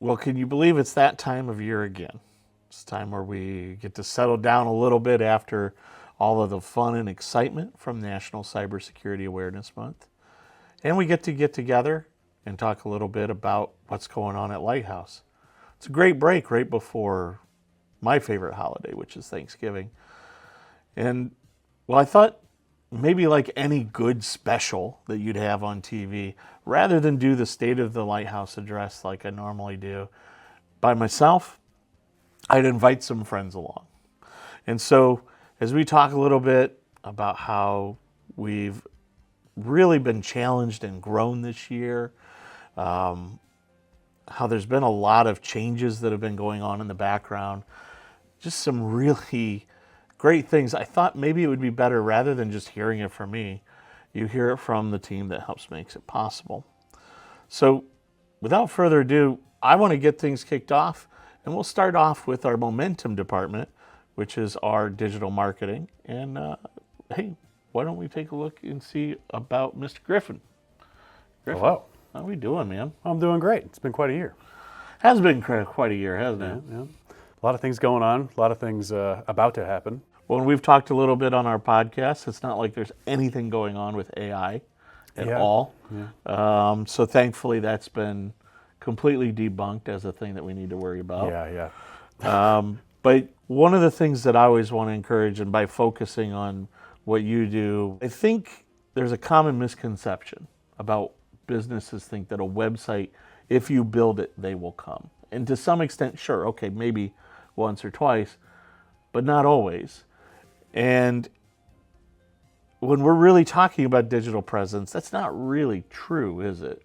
Well, can you believe it's that time of year again? It's time where we get to settle down a little bit after all of the fun and excitement from National Cybersecurity Awareness Month. And we get together and talk a little bit about what's going on at Lighthouse. It's a great break right before my favorite holiday, which is Thanksgiving. And, well, I thought maybe like any good special that you'd have on TV, rather than do the State of the Lighthouse address like I normally do by myself, I'd invite some friends along. And so as we talk a little bit about how we've really been challenged and grown this year, how there's been a lot of changes that have been going on in the background, just some really great things. I thought maybe it would be better, rather than just hearing it from me, you hear it from the team that helps makes it possible. So without further ado, I want to get things kicked off, and we'll start off with our momentum department, which is our digital marketing. And hey, why don't we take a look and see about Mr. Griffin? Griffin, hello. How are we doing, man? I'm doing great. It's been quite a year. Has been quite a year, hasn't it? Yeah. A lot of things going on, a lot of things about to happen. Well, we've talked a little bit on our podcast. It's not like there's anything going on with AI at all. Yeah. So thankfully that's been completely debunked as a thing that we need to worry about. Yeah. But one of the things that I always want to encourage, and by focusing on what you do, I think there's a common misconception about businesses think that a website, if you build it, they will come. And to some extent, sure, okay, maybe once or twice, but not always. And when we're really talking about digital presence, that's not really true, is it?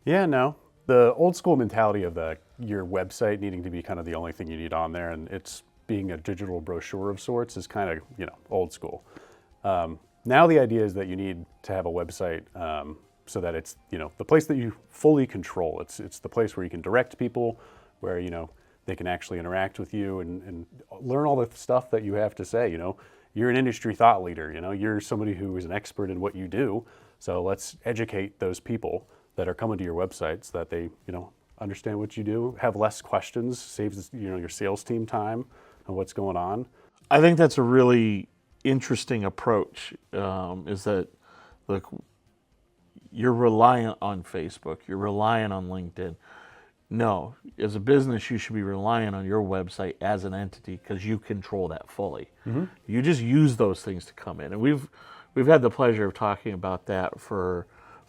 Yeah, no. The old school mentality of your website needing to be kind of the only thing you need on there, and it's being a digital brochure of sorts, is kind of, old school. Now the idea is that you need to have a website so that it's, the place that you fully control. It's the place where you can direct people, where, they can actually interact with you and learn all the stuff that you have to say. You're an industry thought leader, you're somebody who is an expert in what you do. So let's educate those people that are coming to your website so that they, understand what you do, have less questions, saves, your sales team time and what's going on. I think that's a really interesting approach, is that, look, you're reliant on Facebook, you're reliant on LinkedIn. No, as a business, you should be reliant on your website as an entity because you control that fully. Mm-hmm. You just use those things to come in. And we've had the pleasure of talking about that for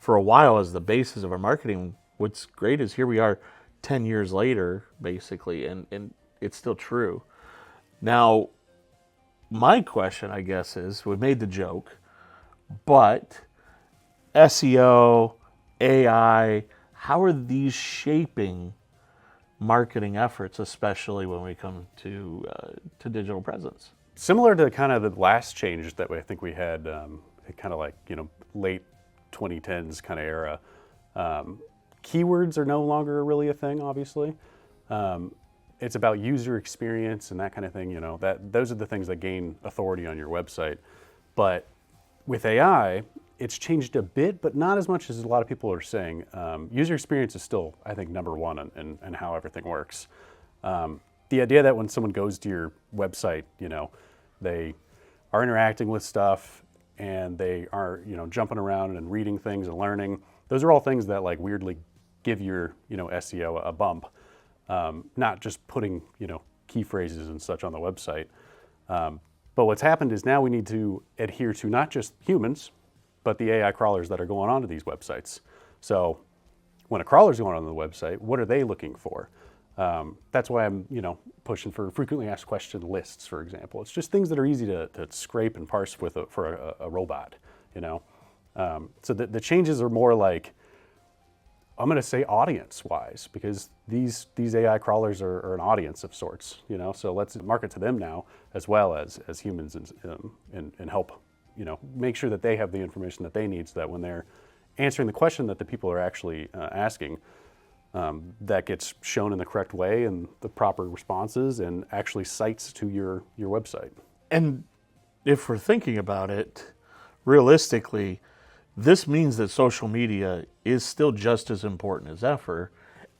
a while as the basis of our marketing. What's great is here we are 10 years later, basically, and it's still true. Now, my question, I guess, is, we made the joke, but SEO, AI, how are these shaping marketing efforts, especially when we come to digital presence? Similar to kind of the last change that I think we had, kind of like, late 2010s kind of era. Keywords are no longer really a thing, obviously. It's about user experience and that kind of thing, those are the things that gain authority on your website. But with AI, it's changed a bit, but not as much as a lot of people are saying. User experience is still, I think, number one in how everything works. The idea that when someone goes to your website, they are interacting with stuff and they are, jumping around and reading things and learning. Those are all things that like weirdly give your, SEO a bump. Not just putting, key phrases and such on the website. But what's happened is now we need to adhere to not just humans, but the AI crawlers that are going onto these websites. So when a crawler's going on the website, what are they looking for? That's why I'm, pushing for frequently asked question lists, for example. It's just things that are easy to scrape and parse with for a robot, So the changes are more like, I'm going to say audience-wise, because these AI crawlers are an audience of sorts, So let's market to them now as well as humans and help, make sure that they have the information that they need so that when they're answering the question that the people are actually asking, that gets shown in the correct way and the proper responses and actually cites to your website. And if we're thinking about it, realistically, this means that social media is still just as important as ever,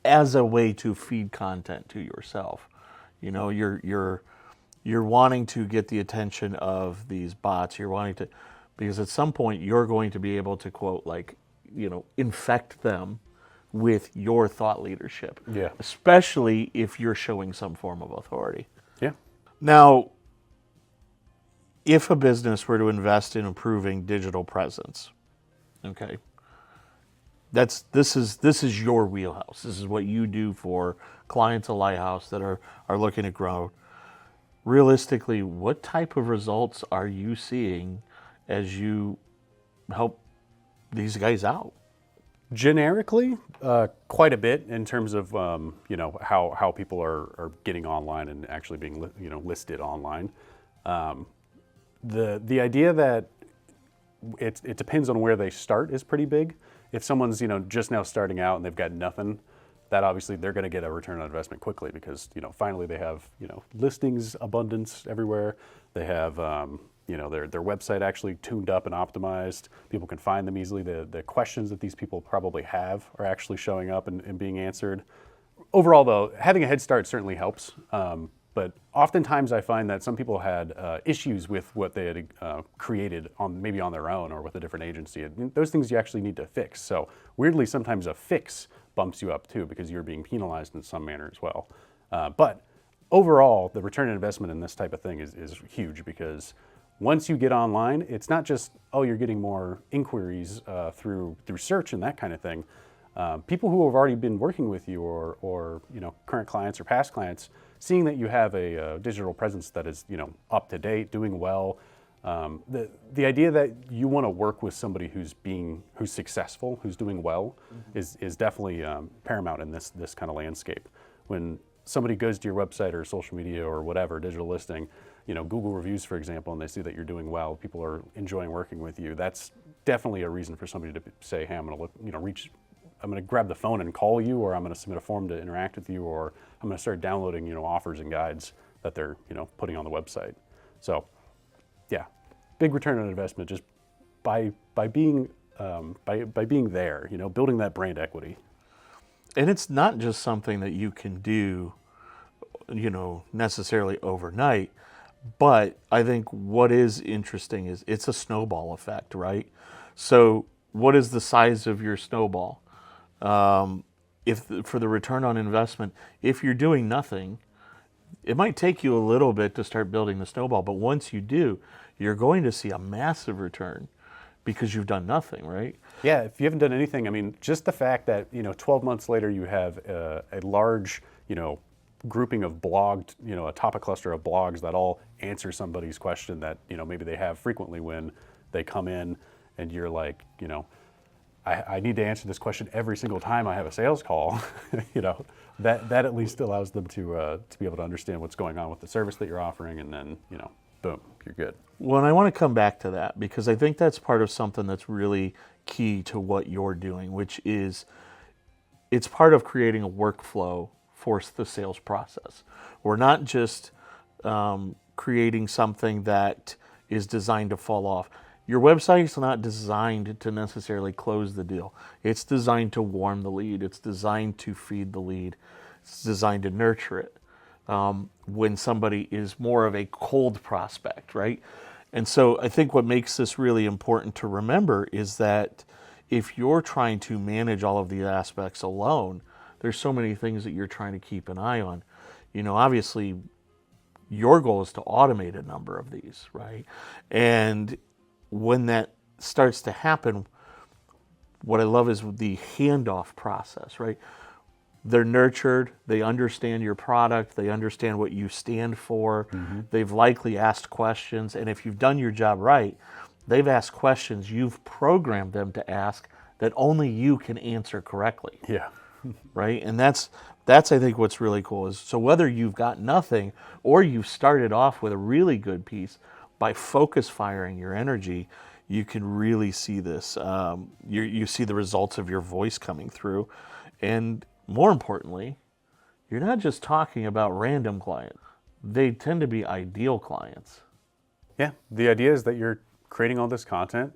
as a way to feed content to yourself. You know, you're wanting to get the attention of these bots. You're wanting to, because at some point you're going to be able to quote, like, you know, infect them with your thought leadership. Yeah. Especially if you're showing some form of authority. Yeah. Now, if a business were to invest in improving digital presence, okay, this is your wheelhouse. This is what you do for clients of Lighthouse that are looking to grow. Realistically, what type of results are you seeing as you help these guys out? Generically, quite a bit in terms of you know, how people are getting online and actually being you know, listed online. The idea that it depends on where they start is pretty big. If someone's, you know, just now starting out and they've got nothing, that obviously they're going to get a return on investment quickly, because, you know, finally they have, you know, listings abundance everywhere. They have you know, their website actually tuned up and optimized. People can find them easily. The questions that these people probably have are actually showing up and being answered. Overall, though, having a head start certainly helps. But oftentimes I find that some people had issues with what they had created maybe on their own or with a different agency. And those things you actually need to fix. So weirdly, sometimes a fix bumps you up too, because you're being penalized in some manner as well. But overall, the return on investment in this type of thing is huge, because once you get online, it's not just, oh, you're getting more inquiries through search and that kind of thing. People who have already been working with you, or you know, current clients or past clients, seeing that you have a digital presence that is, you know, up to date, doing well. The idea that you want to work with somebody who's successful, who's doing well, is definitely paramount in this kind of landscape. When somebody goes to your website or social media or whatever, digital listing, you know, Google reviews, for example, and they see that you're doing well, people are enjoying working with you, that's definitely a reason for somebody to say, hey, I'm going to look, you know, I'm going to grab the phone and call you, or I'm going to submit a form to interact with you, or I'm going to start downloading, you know, offers and guides that they're, you know, putting on the website. So, yeah, big return on investment just by being there, you know, building that brand equity. And it's not just something that you can do, you know, necessarily overnight. But I think what is interesting is it's a snowball effect, right? So what is the size of your snowball? For the return on investment, if you're doing nothing, it might take you a little bit to start building the snowball, but once you do, you're going to see a massive return because you've done nothing, right? Yeah, if you haven't done anything, I mean, just the fact that, you know, 12 months later you have a large, you know, grouping of blogged, you know, a topic cluster of blogs that all answer somebody's question that, you know, maybe they have frequently when they come in, and you're like, you know, I need to answer this question every single time I have a sales call. You know, that at least allows them to be able to understand what's going on with the service that you're offering, and then, you know, boom, you're good. Well, and I want to come back to that, because I think that's part of something that's really key to what you're doing, which is it's part of creating a workflow for the sales process. We're not just creating something that is designed to fall off. Your website's not designed to necessarily close the deal. It's designed to warm the lead. It's designed to feed the lead. It's designed to nurture it when somebody is more of a cold prospect, right? And so I think what makes this really important to remember is that if you're trying to manage all of the aspects alone, there's so many things that you're trying to keep an eye on. You know, obviously, your goal is to automate a number of these, right? And when that starts to happen, what I love is the handoff process, right? They're nurtured, they understand your product, they understand what you stand for, they've likely asked questions, and if you've done your job right, they've asked questions you've programmed them to ask that only you can answer correctly. Yeah. Right? And that's I think what's really cool is, so whether you've got nothing or you've started off with a really good piece, by focus firing your energy, you can really see this. You see the results of your voice coming through. And more importantly, you're not just talking about random clients. They tend to be ideal clients. Yeah, the idea is that you're creating all this content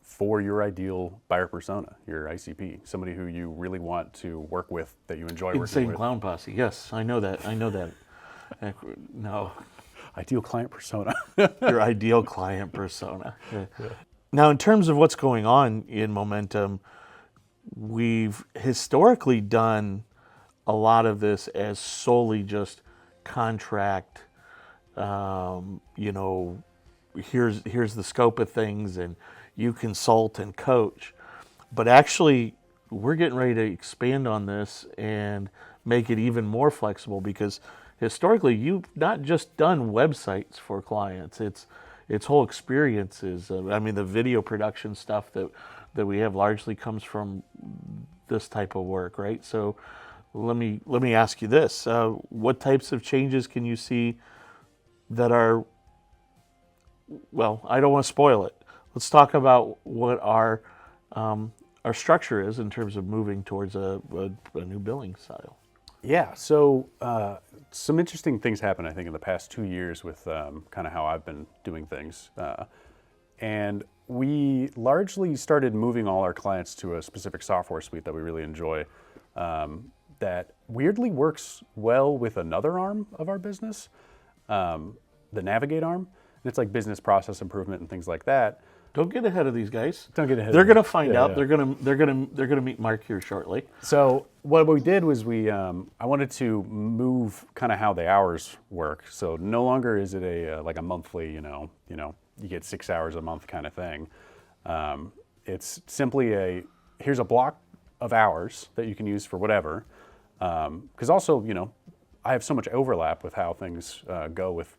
for your ideal buyer persona, your ICP, somebody who you really want to work with, that you enjoy working Insane with. clown posse. Yes, I know that. I know that. No, Ideal client persona. your ideal client persona. Yeah. Now, in terms of what's going on in Momentum, we've historically done a lot of this as solely just contract. You know, here's the scope of things, and you consult and coach. But actually, we're getting ready to expand on this and make it even more flexible, because historically you've not just done websites for clients. It's whole experiences. I mean, the video production stuff that we have largely comes from this type of work, right? So let me ask you this: what types of changes can you see that are, well, I don't want to spoil it. Let's talk about what our structure is in terms of moving towards a new billing style. Yeah, so some interesting things happened, I think, in the past 2 years with kind of how I've been doing things. And we largely started moving all our clients to a specific software suite that we really enjoy, that weirdly works well with another arm of our business, the Navigate arm. And it's like business process improvement and things like that. Don't get ahead of these guys. Don't get ahead. They're of going them. to find Yeah, out. yeah. They're going to meet Mark here shortly. So what we did was I wanted to move kind of how the hours work. So no longer is it like a monthly, you get 6 hours a month kind of thing. It's simply here's a block of hours that you can use for whatever. Because also, I have so much overlap with how things go with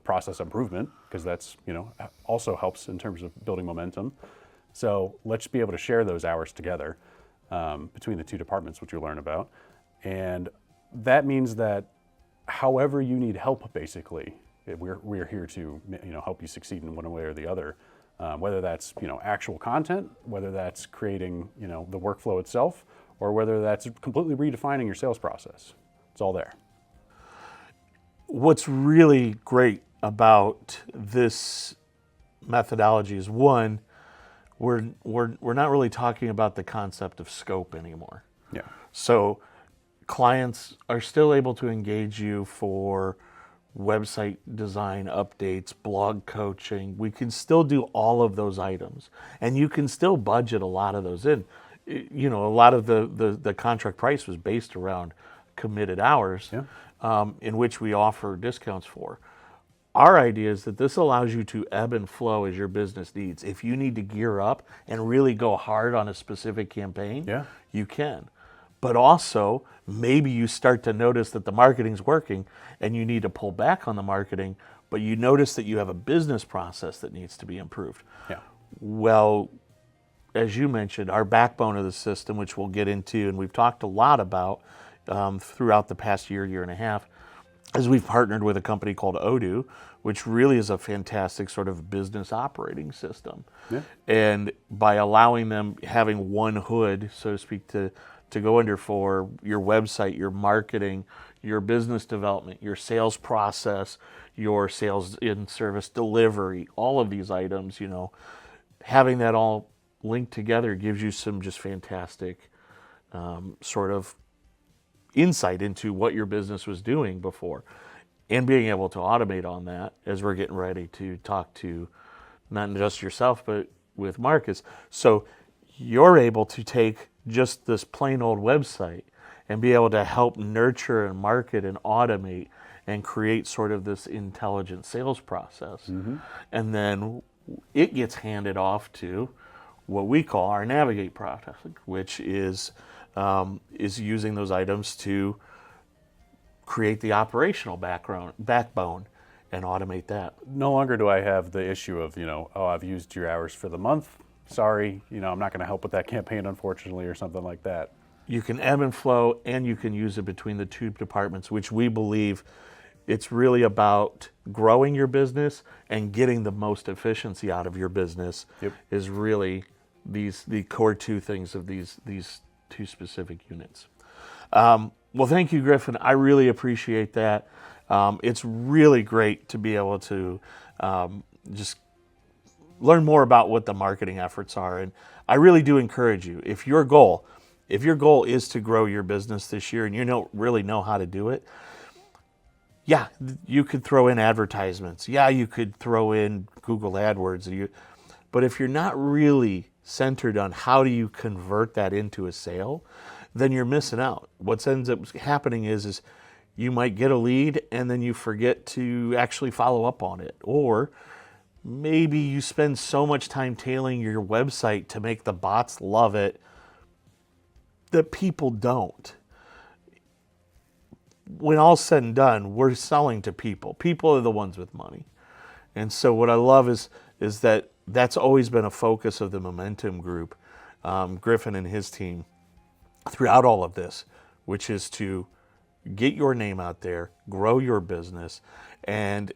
process improvement, because that's, also helps in terms of building momentum. So let's be able to share those hours together between the two departments, which you'll learn about. And that means that however you need help, basically, we're here to, help you succeed in one way or the other. Whether that's, actual content, whether that's creating, the workflow itself, or whether that's completely redefining your sales process. It's all there. What's really great about this methodology is, one, we're not really talking about the concept of scope anymore. Yeah. So clients are still able to engage you for website design updates, blog coaching. We can still do all of those items, and you can still budget a lot of those in. A lot of the contract price was based around committed hours, in which we offer discounts for. Our idea is that this allows you to ebb and flow as your business needs. If you need to gear up and really go hard on a specific campaign, you can. But also, maybe you start to notice that the marketing's working and you need to pull back on the marketing, but you notice that you have a business process that needs to be improved. Yeah. Well, as you mentioned, our backbone of the system, which we'll get into and we've talked a lot about throughout the past year and a half, is we've partnered with a company called Odoo, which really is a fantastic sort of business operating system. Yeah. And by allowing them, having one hood, so to speak, to go under for your website, your marketing, your business development, your sales process, your sales in service delivery, all of these items, having that all linked together gives you some just fantastic sort of insight into what your business was doing before, and being able to automate on that as we're getting ready to talk to not just yourself, but with Marcus. So you're able to take just this plain old website and be able to help nurture and market and automate and create sort of this intelligent sales process. Mm-hmm. And then it gets handed off to what we call our Navigate process, which is using those items to create the operational backbone and automate that. No longer do I have the issue of, I've used your hours for the month. Sorry, I'm not going to help with that campaign, unfortunately, or something like that. You can ebb and flow, and you can use it between the two departments, which we believe it's really about growing your business and getting the most efficiency out of your business. Yep. Is really the core two things of these two specific units. Well, thank you, Griffin. I really appreciate that. It's really great to be able to just learn more about what the marketing efforts are. And I really do encourage you, if your goal is to grow your business this year and you don't really know how to do it, yeah, you could throw in advertisements. Yeah, you could throw in Google AdWords. But if you're not really centered on how do you convert that into a sale, then you're missing out. What ends up happening is you might get a lead and then you forget to actually follow up on it. Or maybe you spend so much time tailoring your website to make the bots love it that people don't. When all's said and done, we're selling to people. People are the ones with money. And so what I love is that that's always been a focus of the Momentum Group, Griffin and his team, throughout all of this, which is to get your name out there, grow your business, and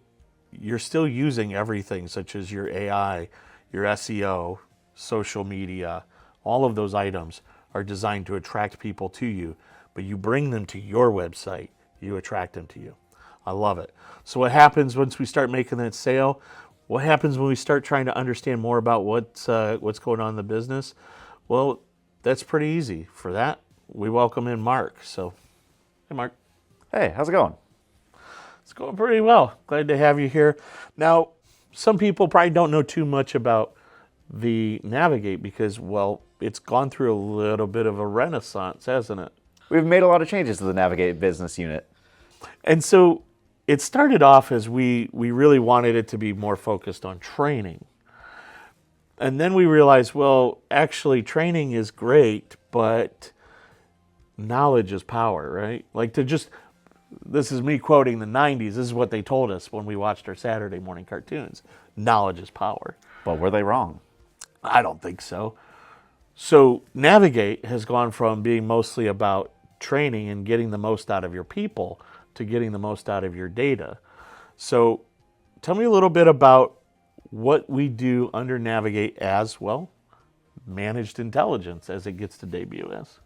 you're still using everything such as your AI, your SEO, social media. All of those items are designed to attract people to you, but you bring them to your website, you attract them to you. I love it. So what happens once we start making that sale? What happens when we start trying to understand more about what's going on in the business? Well, that's pretty easy. For that, we welcome in Mark. So, hey, Mark. Hey, how's it going? It's going pretty well. Glad to have you here. Now, some people probably don't know too much about the Navigate because, well, it's gone through a little bit of a renaissance, hasn't it? We've made a lot of changes to the Navigate business unit. And so it started off as we really wanted it to be more focused on training. And then we realized, well, actually training is great, but knowledge is power, right? Like this is me quoting the 90s. This is what they told us when we watched our Saturday morning cartoons. Knowledge is power. But were they wrong? I don't think so. So Navigate has gone from being mostly about training and getting the most out of your people to getting the most out of your data. So tell me a little bit about what we do under Navigate as, well, managed intelligence as it gets to debut as.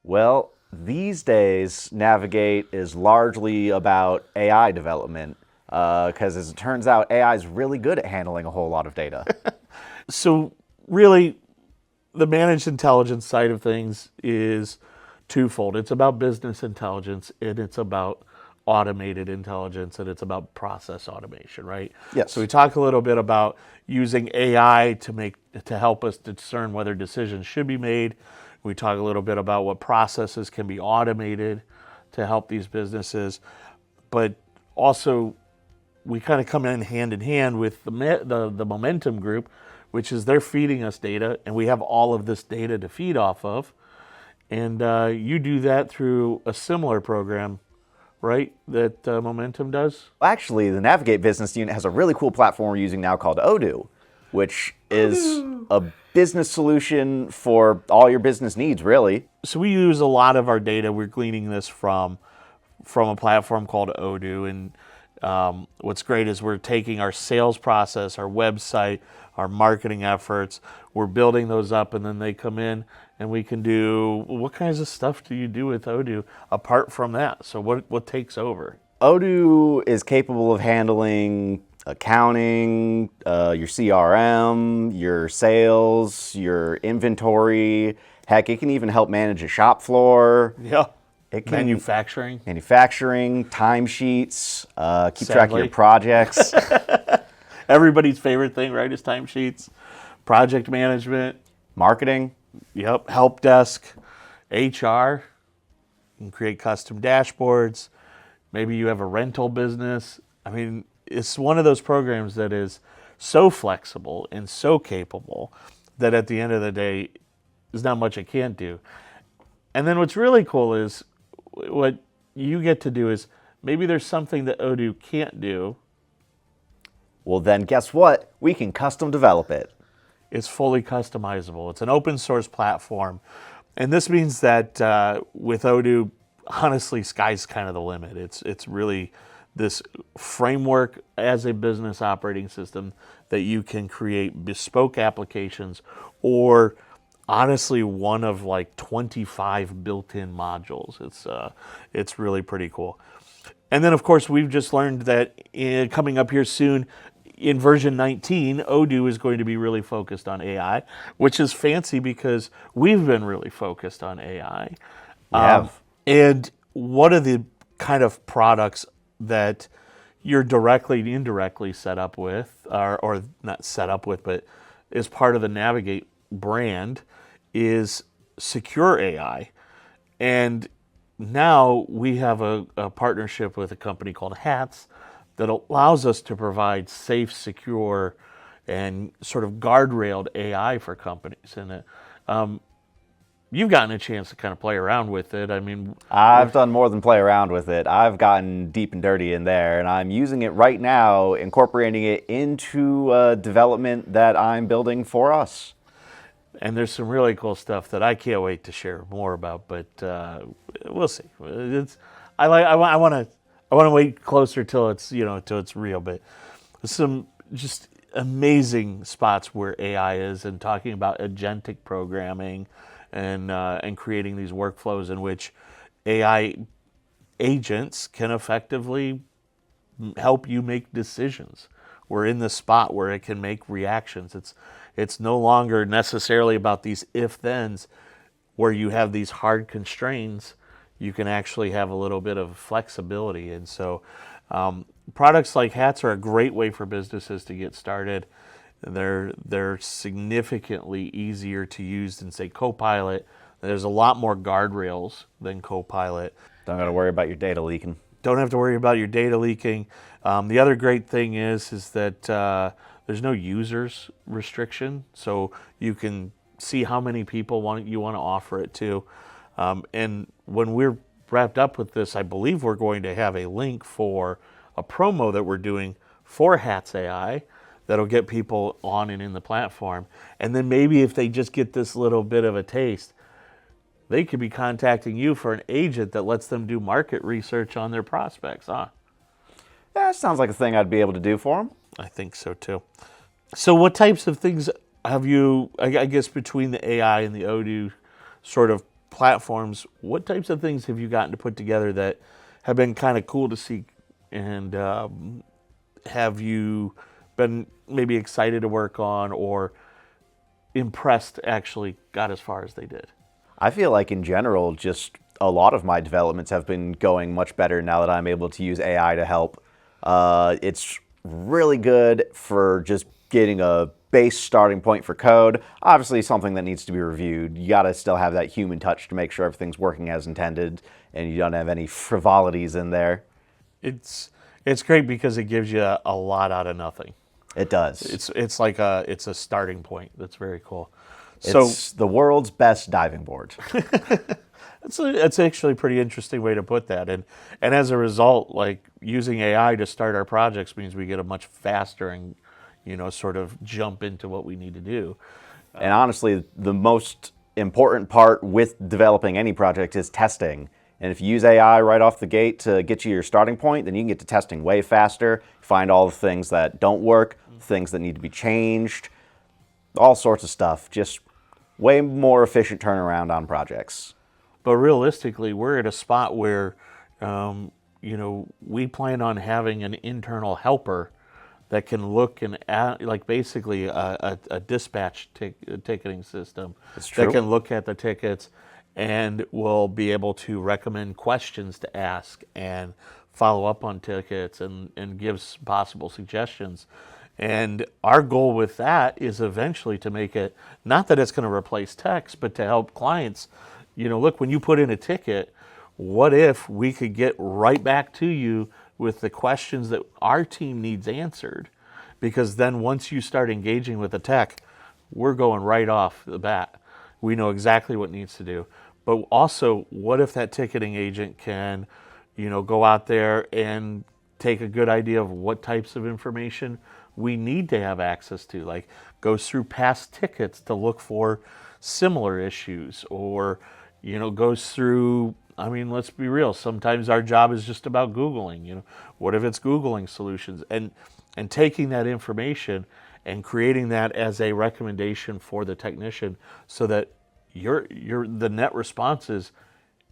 Well, these days, Navigate is largely about AI development because as it turns out, AI is really good at handling a whole lot of data. So really, the managed intelligence side of things is twofold. It's about business intelligence and it's about automated intelligence and it's about process automation, right? Yes. So we talk a little bit about using AI to help us discern whether decisions should be made. We talk a little bit about what processes can be automated to help these businesses, but also we kind of come in hand with the Momentum Group, which is they're feeding us data, and we have all of this data to feed off of. And you do that through a similar program, right, that Momentum does? Actually, the Navigate business unit has a really cool platform we're using now called Odoo, which is a business solution for all your business needs, really. So we use a lot of our data. We're gleaning this from a platform called Odoo. And what's great is we're taking our sales process, our website, our marketing efforts, we're building those up, and then they come in and we can do, what kinds of stuff do you do with Odoo apart from that? So what takes over? Odoo is capable of handling accounting, your CRM, your sales, your inventory. Heck, it can even help manage a shop floor. Yeah. It can Manufacturing, timesheets, keep track of your projects. Everybody's favorite thing, right, is timesheets, project management. Marketing. Yep, help desk, HR. You can create custom dashboards. Maybe you have a rental business. I mean, it's one of those programs that is so flexible and so capable that at the end of the day, there's not much it can't do. And then what's really cool is what you get to do is maybe there's something that Odoo can't do. Well, then guess what? We can custom develop it. It's fully customizable. It's an open source platform. And this means that with Odoo, honestly, sky's kind of the limit. It's really this framework as a business operating system that you can create bespoke applications or honestly one of like 25 built-in modules. It's really pretty cool. And then of course we've just learned that coming up here soon, in version 19, Odoo is going to be really focused on AI, which is fancy because we've been really focused on AI. We have. And what are the kind of products that you're directly and indirectly set up with, or not set up with, but is part of the Navigate brand, is secure AI. And now we have a partnership with a company called HATS that allows us to provide safe, secure, and sort of guardrailed AI for companies. And you've gotten a chance to kind of play around with it. I mean, I've done more than play around with it. I've gotten deep and dirty in there, and I'm using it right now, incorporating it into development that I'm building for us. and there's some really cool stuff that I can't wait to share more about. But we'll see. I want to wait closer till it's till it's real. But some just amazing spots where AI is, and talking about agentic programming, and creating these workflows in which AI agents can effectively help you make decisions. We're in the spot where it can make reactions. It's no longer necessarily about these if-thens where you have these hard constraints. You can actually have a little bit of flexibility. And so products like HATS are a great way for businesses to get started. They're significantly easier to use than, say, Copilot. There's a lot more guardrails than Copilot. Don't got to worry about your data leaking. Don't have to worry about your data leaking. The other great thing is that there's no users restriction, so you can see how many people you want to offer it to. And when we're wrapped up with this, I believe we're going to have a link for a promo that we're doing for HATS AI that'll get people on and in the platform. And then maybe if they just get this little bit of a taste, they could be contacting you for an agent that lets them do market research on their prospects, huh? Yeah, that sounds like a thing I'd be able to do for them. I think so too. So what types of things have you, I guess between the AI and the Odoo sort of platforms, what types of things have you gotten to put together that have been kind of cool to see? And have you been maybe excited to work on, or impressed actually got as far as they did? I feel like in general, just a lot of my developments have been going much better now that I'm able to use AI to help. It's really good for just getting a base starting point for code. Obviously something that needs to be reviewed. You gotta still have that human touch to make sure everything's working as intended and you don't have any frivolities in there. It's great because it gives you a lot out of nothing. It does. It's like it's a starting point. That's very cool. It's the world's best diving board. That's actually a pretty interesting way to put that. And as a result, like using AI to start our projects means we get a much faster and sort of jump into what we need to do. And honestly, the most important part with developing any project is testing. And if you use AI right off the gate to get you your starting point, then you can get to testing way faster, find all the things that don't work, things that need to be changed, all sorts of stuff. Just way more efficient turnaround on projects. But realistically, we're at a spot where, we plan on having an internal helper that can look and like basically a dispatch ticketing system that can look at the tickets and will be able to recommend questions to ask and follow up on tickets and give possible suggestions. And our goal with that is eventually to make it, not that it's going to replace text, but to help clients, look, when you put in a ticket, what if we could get right back to you with the questions that our team needs answered? Because then once you start engaging with the tech, we're going right off the bat. We know exactly what needs to do. But also, what if that ticketing agent can, go out there and take a good idea of what types of information we need to have access to, like goes through past tickets to look for similar issues, or, goes through, let's be real, sometimes our job is just about Googling, what if it's Googling solutions, and taking that information and creating that as a recommendation for the technician so that the net response is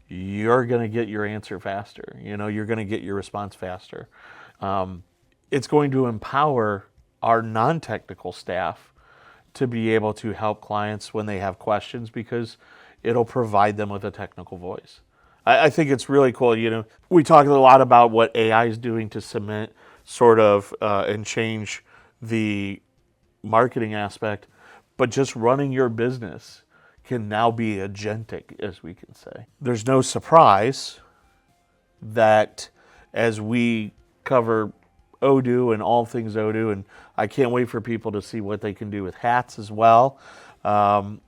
you're going to get your answer faster. You're going to get your response faster. It's going to empower our non-technical staff to be able to help clients when they have questions, because it'll provide them with a technical voice. I think it's really cool. We talk a lot about what AI is doing to cement sort of and change the marketing aspect, but just running your business can now be agentic, as we can say. There's no surprise that as we cover Odoo and all things Odoo, and I can't wait for people to see what they can do with hats as well,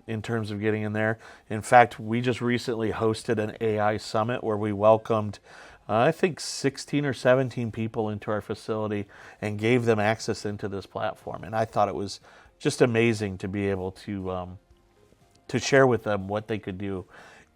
in terms of getting in there. In fact, we just recently hosted an AI summit where we welcomed, I think 16 or 17 people into our facility and gave them access into this platform. And I thought it was just amazing to be able to share with them what they could do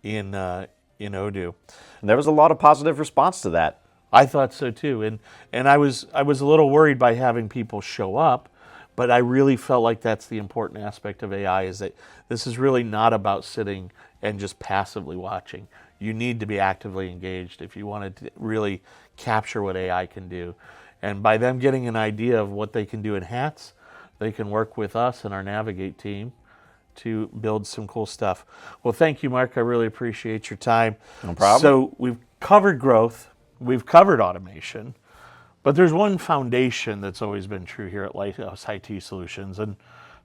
in Odoo. And there was a lot of positive response to that. I thought so too, and I was a little worried by having people show up, but I really felt like that's the important aspect of AI, is that this is really not about sitting and just passively watching. You need to be actively engaged if you want to really capture what AI can do. And by them getting an idea of what they can do in hats, they can work with us and our Navigate team to build some cool stuff. Well, thank you, Mark. I really appreciate your time. No problem. So we've covered growth, we've covered automation, but there's one foundation that's always been true here at Lighthouse IT Solutions. And in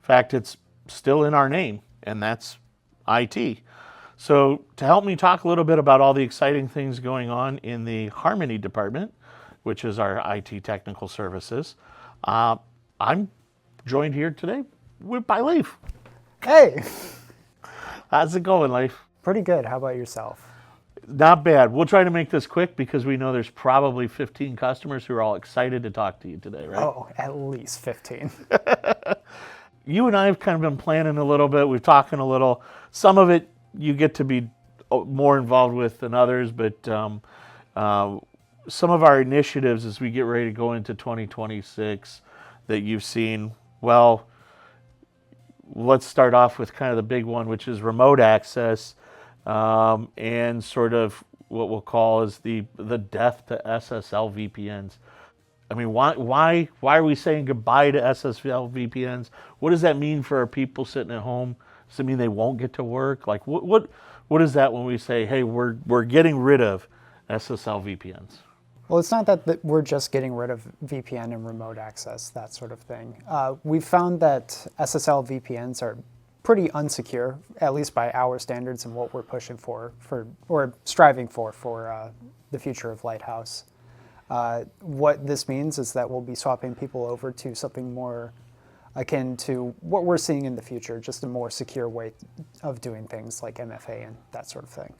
fact, it's still in our name, and that's IT. So to help me talk a little bit about all the exciting things going on in the Harmony department, which is our IT technical services, I'm joined here today by Laif. Hey, How's it going, Laif? pretty good. How about yourself? Not bad. We'll try to make this quick because we know there's probably 15 customers who are all excited to talk to you today, right? Oh, at least 15. You and I have kind of been planning a little bit. We've talking a little. Some of it you get to be more involved with than others, but some of our initiatives as we get ready to go into 2026 that you've seen, well, let's start off with kind of the big one, which is remote access, and sort of what we'll call is the death to SSL VPNs. I mean, why are we saying goodbye to SSL VPNs? What does that mean for our people sitting at home? Does it mean they won't get to work? Like, what is that when we say, hey, we're getting rid of SSL VPNs? Well, it's not that we're just getting rid of VPN and remote access, that sort of thing. We've found that SSL VPNs are pretty unsecure, at least by our standards and what we're pushing for or striving for the future of Lighthouse. What this means is that we'll be swapping people over to something more akin to what we're seeing in the future, just a more secure way of doing things like MFA and that sort of thing.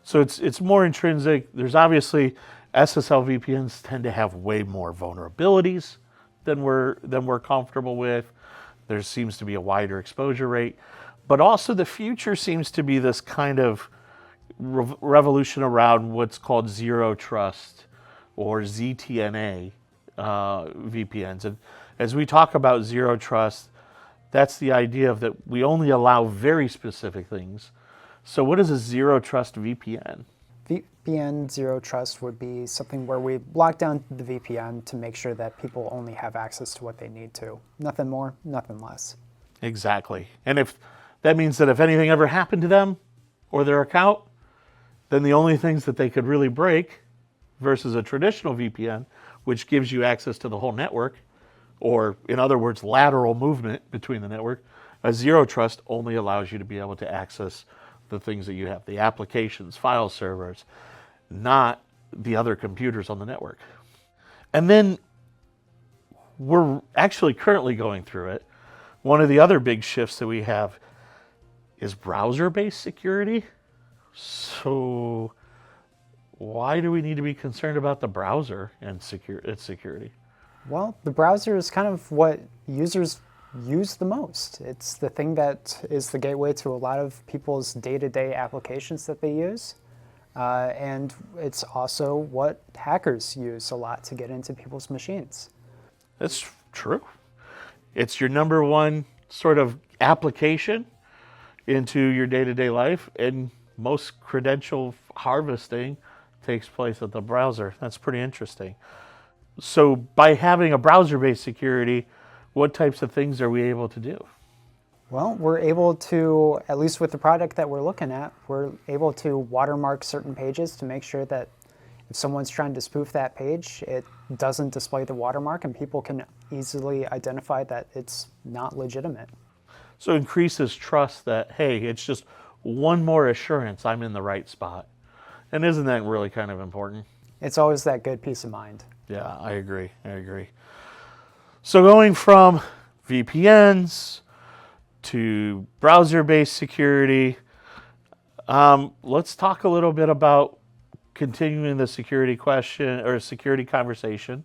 So it's more intrinsic. There's obviously SSL VPNs tend to have way more vulnerabilities than we're comfortable with. There seems to be a wider exposure rate, but also the future seems to be this kind of revolution around what's called zero trust or ZTNA VPNs. And as we talk about zero trust, that's the idea of that we only allow very specific things. So what is a zero trust VPN? VPN zero trust would be something where we lock down the VPN to make sure that people only have access to what they need to. Nothing more, nothing less. Exactly. And if that means that if anything ever happened to them or their account, then the only things that they could really break versus a traditional VPN, which gives you access to the whole network, or in other words, lateral movement between the network, a zero trust only allows you to be able to access the things that you have, the applications, file servers, not the other computers on the network. And then we're actually currently going through it. One of the other big shifts that we have is browser-based security. So why do we need to be concerned about the browser and its security? Well, the browser is kind of what users use the most. It's the thing that is the gateway to a lot of people's day-to-day applications that they use. And it's also what hackers use a lot to get into people's machines. That's true. It's your number one sort of application into your day-to-day life, and most credential harvesting takes place at the browser. That's pretty interesting. So by having a browser-based security, what types of things are we able to do? Well, we're able to, at least with the product that we're looking at, we're able to watermark certain pages to make sure that if someone's trying to spoof that page, it doesn't display the watermark and people can easily identify that it's not legitimate. So it increases trust that, hey, it's just one more assurance I'm in the right spot. And isn't that really kind of important? It's always that good peace of mind. Yeah, I agree. So going from VPNs to browser-based security, let's talk a little bit about continuing the security question or security conversation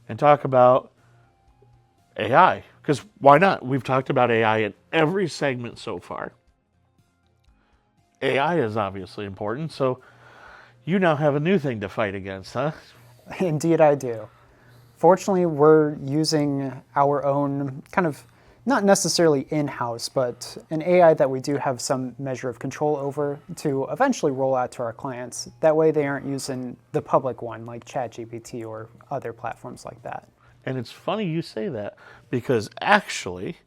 and talk about AI. Because why not? We've talked about AI in every segment so far. AI is obviously important, so you now have a new thing to fight against, huh? Indeed, I do. Fortunately, we're using our own kind of, not necessarily in-house, but an AI that we do have some measure of control over to eventually roll out to our clients. That way they aren't using the public one like ChatGPT or other platforms like that. And it's funny you say that because actually,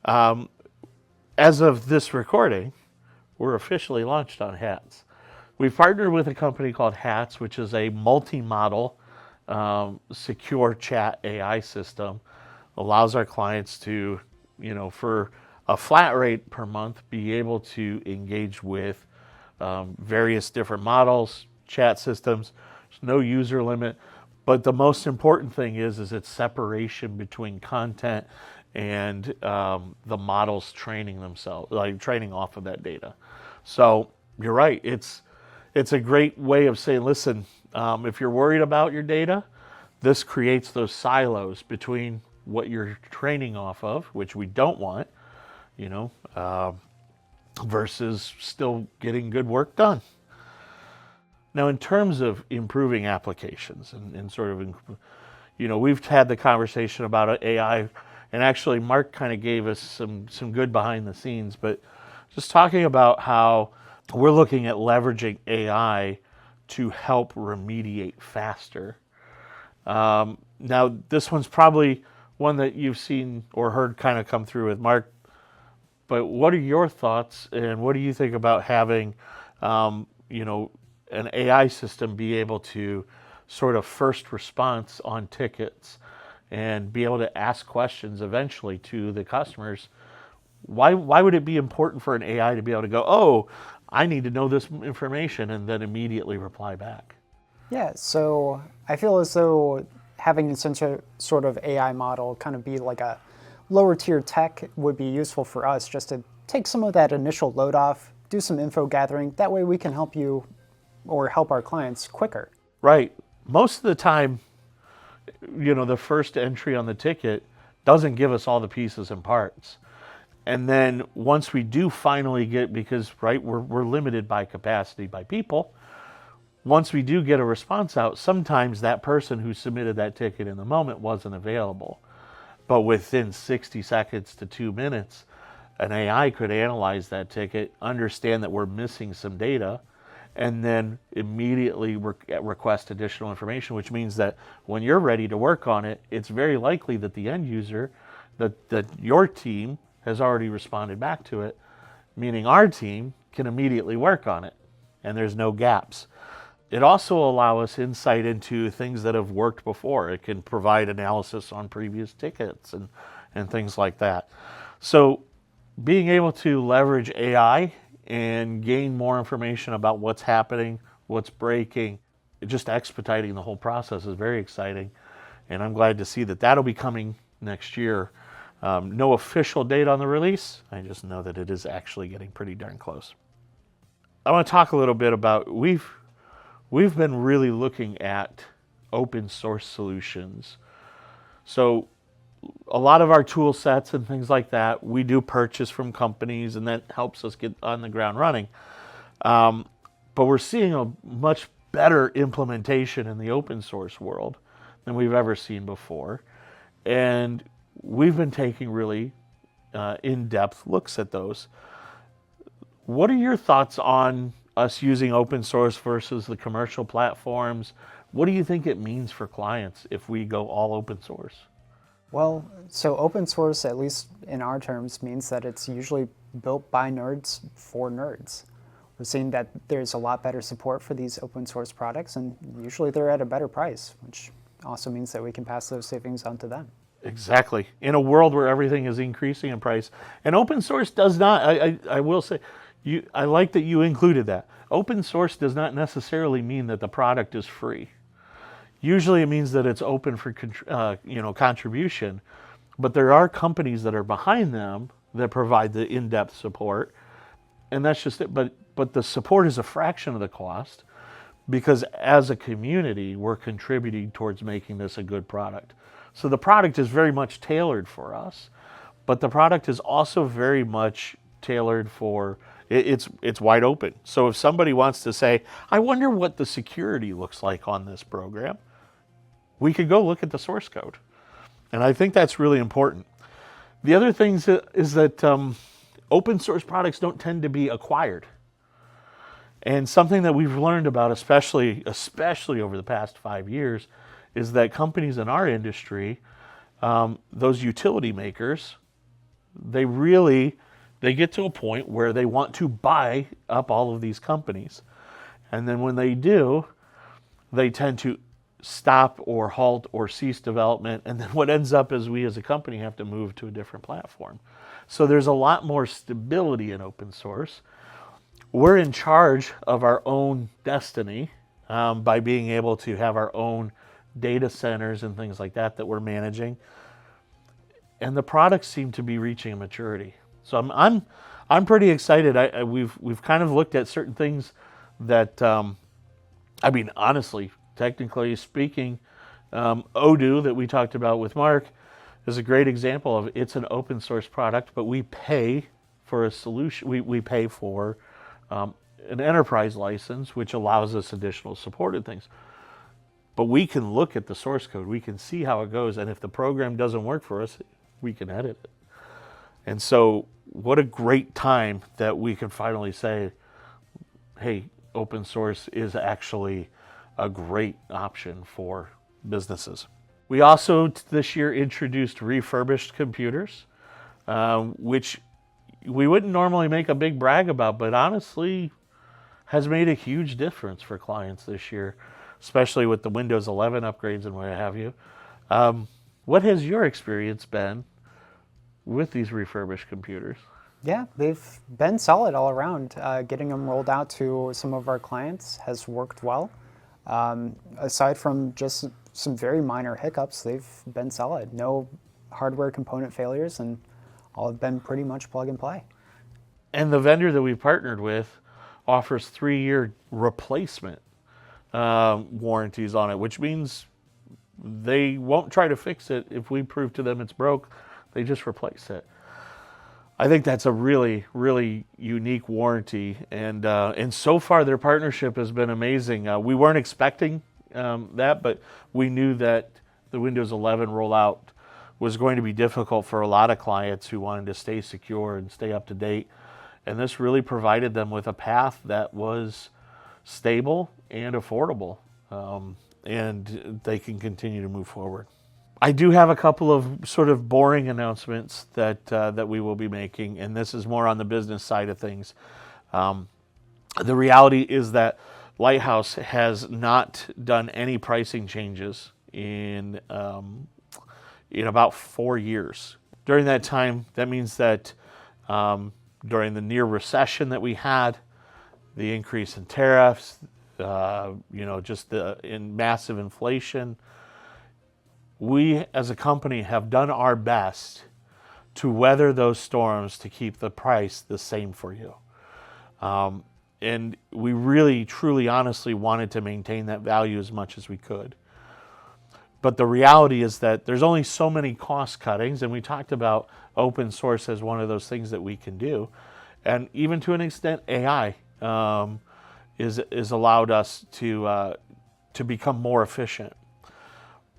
as of this recording, we're officially launched on HATS. We've partnered with a company called HATS, which is a multi-model secure chat AI system. Allows our clients to, for a flat rate per month, be able to engage with various different models, chat systems. There's no user limit. But the most important thing is its separation between content and the models training themselves, like training off of that data. So you're right. It's a great way of saying, listen, if you're worried about your data, this creates those silos between what you're training off of, which we don't want, versus still getting good work done. Now, in terms of improving applications and sort of, we've had the conversation about AI, and actually Mark kind of gave us some good behind the scenes, but just talking about how we're looking at leveraging AI to help remediate faster. Now, this one's probably one that you've seen or heard kind of come through with Mark, but what are your thoughts and what do you think about having, an AI system be able to sort of first response on tickets and be able to ask questions eventually to the customers? Why would it be important for an AI to be able to go, oh, I need to know this information, and then immediately reply back? Yeah, so I feel as though having some sort of AI model kind of be like a lower tier tech would be useful for us just to take some of that initial load off, do some info gathering. That way we can help you or help our clients quicker. Right. Most of the time, the first entry on the ticket doesn't give us all the pieces and parts. And then once we do finally get, because we're limited by capacity by people, once we do get a response out, sometimes that person who submitted that ticket in the moment wasn't available. But within 60 seconds to 2 minutes, an AI could analyze that ticket, understand that we're missing some data, and then immediately request additional information, which means that when you're ready to work on it, it's very likely that the end user, that your team has already responded back to it, meaning our team can immediately work on it, and there's no gaps. It also allows us insight into things that have worked before. It can provide analysis on previous tickets and things like that. So being able to leverage AI and gain more information about what's happening, what's breaking, just expediting the whole process is very exciting. And I'm glad to see that that'll be coming next year. No official date on the release. I just know that it is actually getting pretty darn close. I want to talk a little bit about, we've been really looking at open source solutions. So a lot of our tool sets and things like that, we do purchase from companies, and that helps us get on the ground running. But we're seeing a much better implementation in the open source world than we've ever seen before. And we've been taking really in-depth looks at those. What are your thoughts on us using open source versus the commercial platforms? What do you think it means for clients if we go all open source? Well, so open source, at least in our terms, means that it's usually built by nerds for nerds. We're seeing that there's a lot better support for these open source products, and usually they're at a better price, which also means that we can pass those savings on to them. Exactly. In a world where everything is increasing in price, and open source does not, I will say, I like that you included that. Open source does not necessarily mean that the product is free. Usually it means that it's open for contribution, but there are companies that are behind them that provide the in-depth support, and that's just it. But the support is a fraction of the cost, because as a community, we're contributing towards making this a good product. So the product is very much tailored for us, but the product is also very much tailored for, it's wide open. So if somebody wants to say, I wonder what the security looks like on this program, we could go look at the source code. And I think that's really important. The other thing is that open source products don't tend to be acquired. And something that we've learned about, especially over the past 5 years, is that companies in our industry, those utility makers, they get to a point where they want to buy up all of these companies. And then when they do, they tend to stop or halt or cease development. And then what ends up is we as a company have to move to a different platform. So there's a lot more stability in open source. We're in charge of our own destiny by being able to have our own data centers and things like that we're managing. And the products seem to be reaching a maturity. So I'm pretty excited. We've kind of looked at certain things that, honestly, technically speaking, Odoo that we talked about with Mark is a great example of, it's an open source product, but we pay for a solution. We pay for an enterprise license, which allows us additional support and things. But we can look at the source code, we can see how it goes, and if the program doesn't work for us, we can edit it. And so what a great time that we can finally say, hey, open source is actually a great option for businesses. We also this year introduced refurbished computers, which we wouldn't normally make a big brag about, but honestly has made a huge difference for clients this year, especially with the Windows 11 upgrades and what have you. What has your experience been with these refurbished computers? Yeah, they've been solid all around. Getting them rolled out to some of our clients has worked well. Aside from just some very minor hiccups, they've been solid. No hardware component failures, and all have been pretty much plug and play. And the vendor that we've partnered with offers 3-year replacement warranties on it, which means they won't try to fix it. If we prove to them it's broke, they just replace it. I think that's a really, really unique warranty, and so far their partnership has been amazing. We weren't expecting that, but we knew that the Windows 11 rollout was going to be difficult for a lot of clients who wanted to stay secure and stay up to date, and this really provided them with a path that was stable and affordable, and they can continue to move forward. I do have a couple of sort of boring announcements that we will be making, and this is more on the business side of things. The reality is that Lighthouse has not done any pricing changes in about 4 years. During that time, that means that during the near recession that we had, the increase in tariffs, just in massive inflation, we as a company have done our best to weather those storms to keep the price the same for you. And we really, truly, honestly wanted to maintain that value as much as we could. But the reality is that there's only so many cost cuttings, and we talked about open source as one of those things that we can do. And even to an extent, AI is allowed us to become more efficient.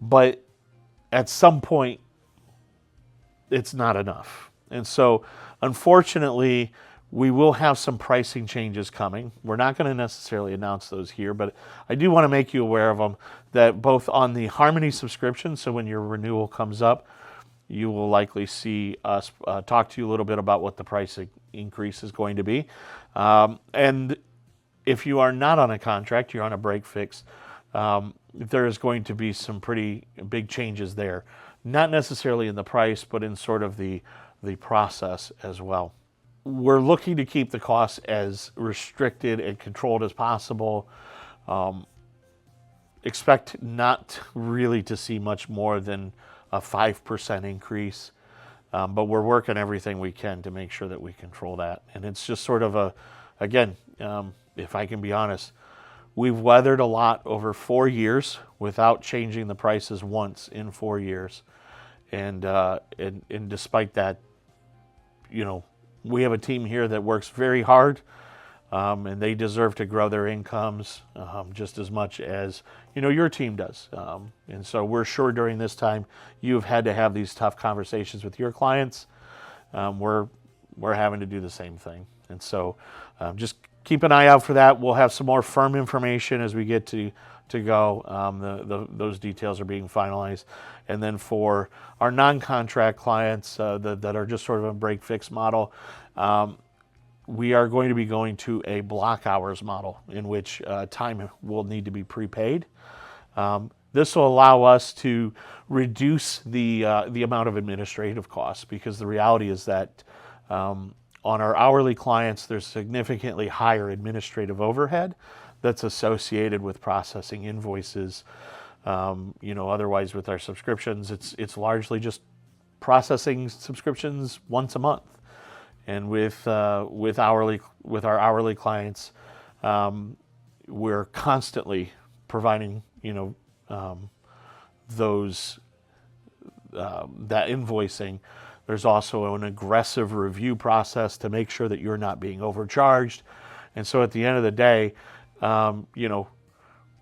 But at some point, it's not enough. And so, unfortunately, we will have some pricing changes coming. We're not going to necessarily announce those here, but I do want to make you aware of them, that both on the Harmony subscription, so when your renewal comes up, you will likely see us talk to you a little bit about what the price increase is going to be. And if you are not on a contract, you're on a break fix, there is going to be some pretty big changes there. Not necessarily in the price, but in sort of the process as well. We're looking to keep the costs as restricted and controlled as possible. Expect not really to see much more than a 5% increase, but we're working everything we can to make sure that we control that. And it's just sort of again, if I can be honest, we've weathered a lot over 4 years without changing the prices once in 4 years. And despite that, we have a team here that works very hard, and they deserve to grow their incomes just as much as your team does. And so we're sure during this time you've had to have these tough conversations with your clients. We're having to do the same thing. And so just keep an eye out for that. We'll have some more firm information as we get to go. Those details are being finalized. And then for our non-contract clients that are just sort of a break fix model, we are going to be going to a block hours model in which time will need to be prepaid. This will allow us to reduce the amount of administrative costs, because the reality is that on our hourly clients, there's significantly higher administrative overhead that's associated with processing invoices. Otherwise with our subscriptions, it's largely just processing subscriptions once a month. And with our hourly clients, we're constantly providing that invoicing. There's also an aggressive review process to make sure that you're not being overcharged. And so at the end of the day,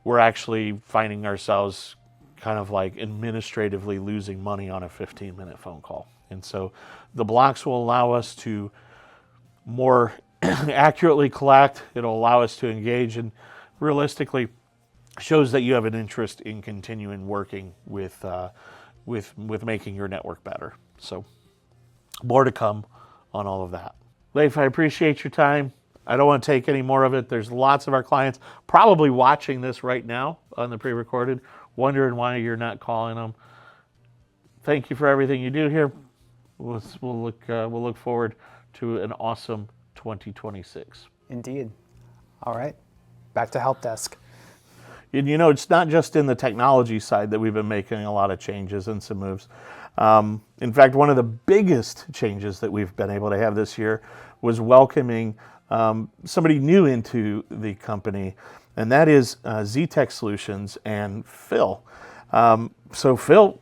we're actually finding ourselves kind of like administratively losing money on a 15-minute phone call. And so the blocks will allow us to more accurately collect. It'll allow us to engage, and realistically shows that you have an interest in continuing working with making your network better. So more to come on all of that. Laif, I appreciate your time. I don't want to take any more of it. There's lots of our clients probably watching this right now on the pre-recorded, wondering why you're not calling them. Thank you for everything you do here. We'll look forward to an awesome 2026. Indeed. All right. Back to help desk. And it's not just in the technology side that we've been making a lot of changes and some moves. In fact, one of the biggest changes that we've been able to have this year was welcoming somebody new into the company, and that is zTech Solutions and Phil. So Phil,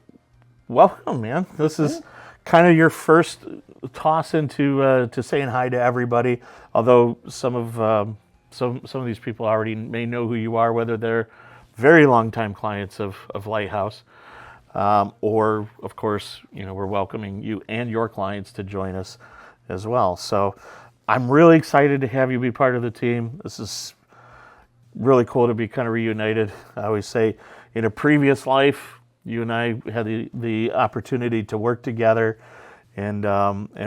welcome, man. This is kind of your first toss into to saying hi to everybody. Although some of these people already may know who you are, whether they're very long-time clients of Lighthouse, or of course, we're welcoming you and your clients to join us as well. So I'm really excited to have you be part of the team. This is really cool to be kind of reunited. I always say, in a previous life, you and I had the opportunity to work together, and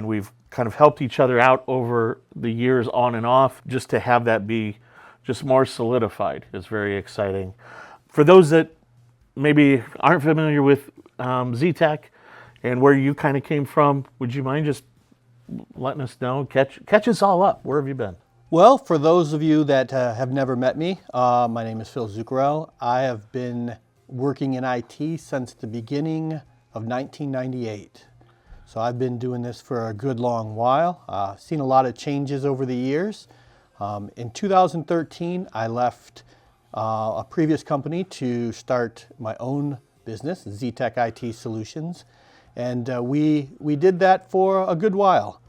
we've kind of helped each other out over the years on and off. Just to have that be just more solidified is very exciting. For those that maybe aren't familiar with zTech and where you kind of came from, would you mind just letting us know, catch us all up? Where have you been? Well, for those of you that have never met me, my name is Phil Zuccarello. I have been working in IT since the beginning of 1998. So I've been doing this for a good long while. Seen a lot of changes over the years. In 2013, I left a previous company to start my own business, zTech IT Solutions. And we did that for a good while.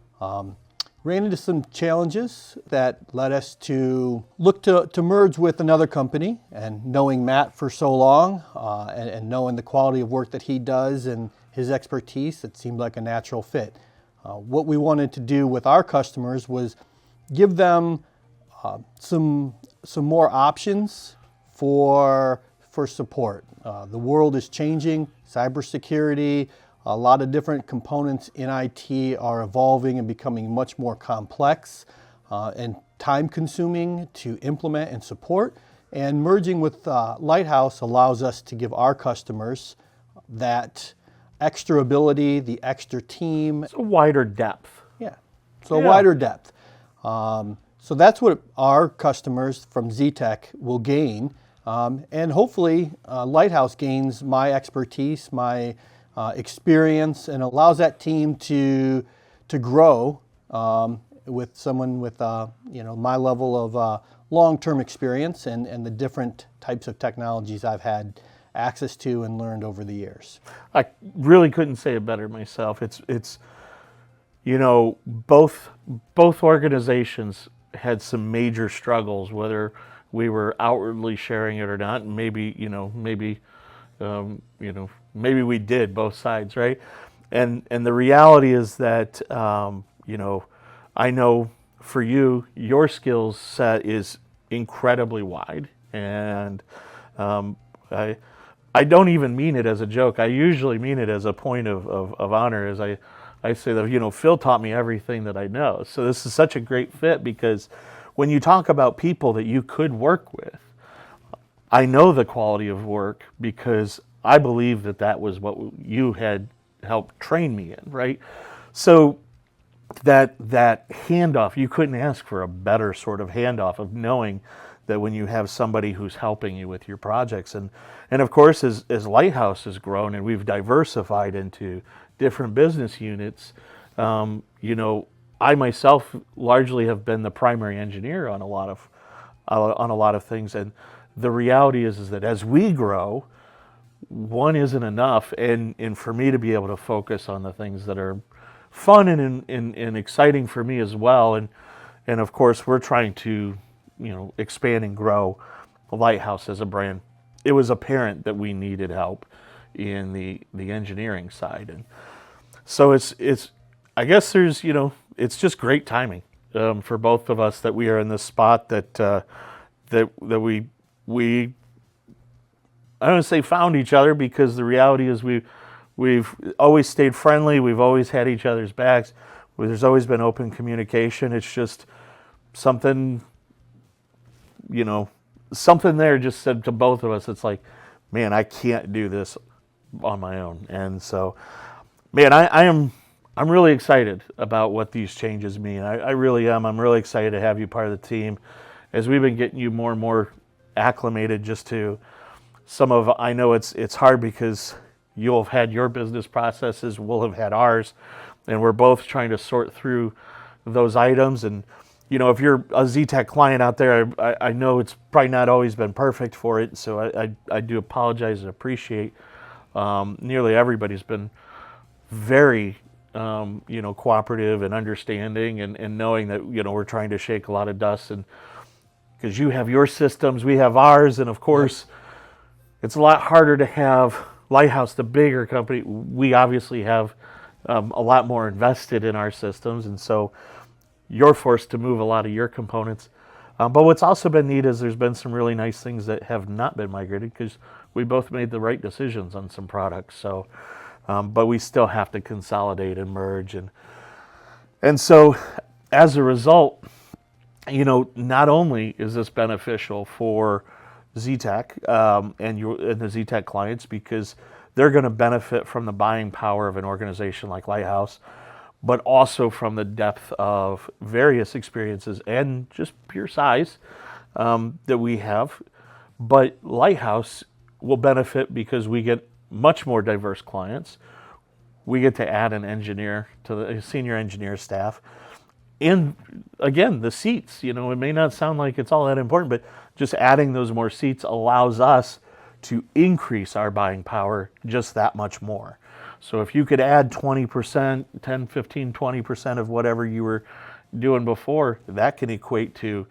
Ran into some challenges that led us to look to merge with another company. And knowing Matt for so long and knowing the quality of work that he does and his expertise, it seemed like a natural fit. What we wanted to do with our customers was give them some more options for support. The world is changing, cybersecurity, A lot of different components in IT are evolving and becoming much more complex and time-consuming to implement and support. And merging with Lighthouse allows us to give our customers that extra ability, the extra team. It's a wider depth. Yeah, so Yeah. wider depth. So that's what our customers from zTech will gain. And hopefully Lighthouse gains my expertise, my experience, and allows that team to grow with someone with my level of long-term experience and the different types of technologies I've had access to and learned over the years. I really couldn't say it better myself. It's both organizations had some major struggles, whether we were outwardly sharing it or not. And maybe we did, both sides, right? And the reality is that I know for you, your skills set is incredibly wide, and I don't even mean it as a joke. I usually mean it as a point of honor, as I say that, Phil taught me everything that I know. So this is such a great fit, because when you talk about people that you could work with, I know the quality of work because I believe that was what you had helped train me in, right? So that handoff, you couldn't ask for a better sort of handoff of knowing that when you have somebody who's helping you with your projects. And of course, as Lighthouse has grown and we've diversified into different business units, I myself largely have been the primary engineer on a lot of things. And the reality is that as we grow, one isn't enough, and for me to be able to focus on the things that are fun and exciting for me as well. And of course, we're trying to expand and grow Lighthouse as a brand. It was apparent that we needed help in the engineering side, and so it's I guess there's it's just great timing for both of us that we are in this spot that we I don't want to say found each other, because the reality is we've always stayed friendly. We've always had each other's backs. There's always been open communication. It's just something there just said to both of us, it's like, man, I can't do this on my own. And so, man, I'm really excited about what these changes mean. I really am. I'm really excited to have you part of the team as we've been getting you more and more acclimated just to I know it's hard because you'll have had your business processes, we'll have had ours, and we're both trying to sort through those items. And if you're a zTech client out there, I know it's probably not always been perfect for it, so I do apologize and appreciate. Nearly everybody's been very cooperative and understanding, and knowing that we're trying to shake a lot of dust, and because you have your systems, we have ours, and of course it's a lot harder to have Lighthouse, the bigger company. We obviously have a lot more invested in our systems, and so you're forced to move a lot of your components. But what's also been neat is there's been some really nice things that have not been migrated, because we both made the right decisions on some products. So, but we still have to consolidate and merge, and so as a result, not only is this beneficial for zTech and the zTech clients, because they're going to benefit from the buying power of an organization like Lighthouse, but also from the depth of various experiences and just pure size that we have. But Lighthouse will benefit because we get much more diverse clients. We get to add an engineer to the senior engineer staff. And again, the seats, it may not sound like it's all that important, but just adding those more seats allows us to increase our buying power just that much more. So if you could add 20%, 10, 15, 20% of whatever you were doing before, that can equate to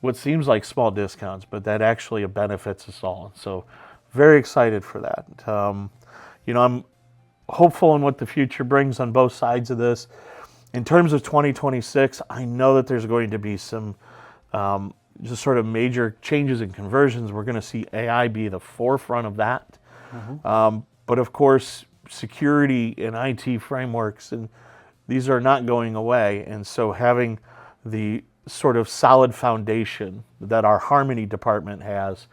what seems like small discounts, but that actually benefits us all. So very excited for that. I'm hopeful in what the future brings on both sides of this. In terms of 2026, I know that there's going to be some just sort of major changes and conversions. We're going to see AI be the forefront of that. Mm-hmm. But of course, security and IT frameworks, and these are not going away. And so having the sort of solid foundation that our Harmony department has,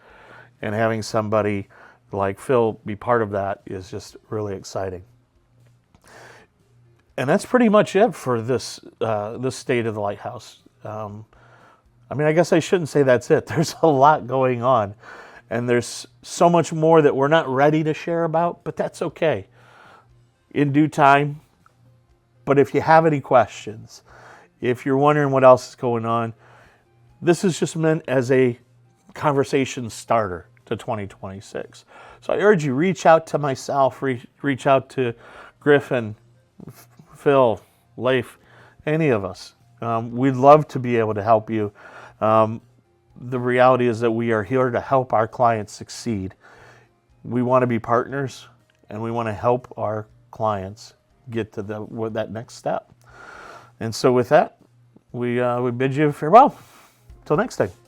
and having somebody like Phil be part of that is just really exciting. And that's pretty much it for this this state of the Lighthouse. I mean, I guess I shouldn't say that's it. There's a lot going on, and there's so much more that we're not ready to share about, but that's okay. In due time. But if you have any questions, if you're wondering what else is going on, this is just meant as a conversation starter to 2026. So I urge you, reach out to myself, reach out to Griffin, Phil, Laif, any of us. We'd love to be able to help you. The reality is that we are here to help our clients succeed. We want to be partners, and we want to help our clients get to that next step. And so with that, we bid you farewell. Till next time.